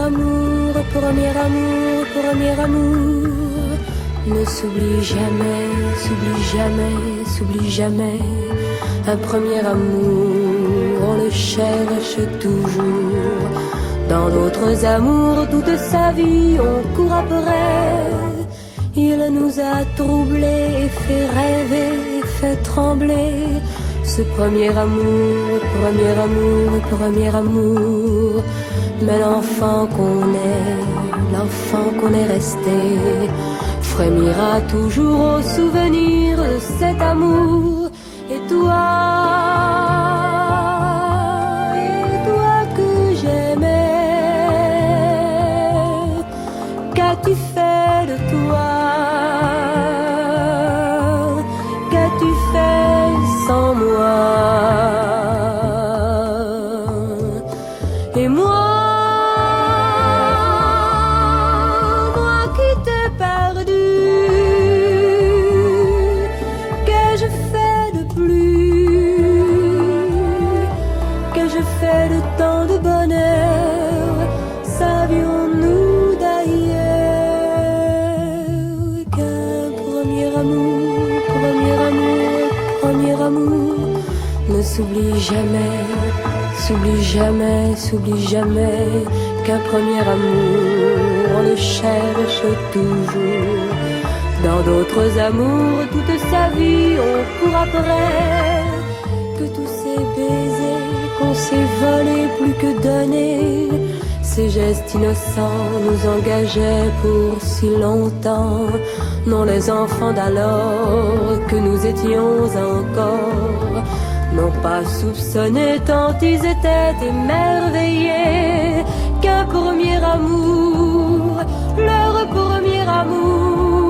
amour, premier amour, premier amour ne s'oublie jamais, s'oublie jamais, s'oublie jamais. Un premier amour, on le cherche toujours. Dans d'autres amours, toute sa vie, on court après. Il nous a troublés et fait rêver, et fait trembler. Ce premier amour, premier amour, premier amour. Mais l'enfant qu'on est resté, frémira toujours au souvenir de cet amour. Et toi que j'aimais, qu'as-tu fait de toi? Qu'as-tu fait sans moi? Et moi qui t'ai perdu, qu'ai-je fait de plus? Qu'ai-je fait de tant de bonheur? Savions-nous d'ailleurs qu'un premier amour, premier amour, premier amour ne s'oublie jamais, s'oublie jamais, s'oublie jamais. Qu'un premier amour, on le cherche toujours. Dans d'autres amours, toute sa vie, on court après. Que tous ces baisers qu'on s'est volés plus que donnés, ces gestes innocents nous engageaient pour si longtemps. Non, les enfants d'alors que nous étions encore n'ont pas soupçonné tant ils étaient émerveillés qu'un premier amour, leur premier amour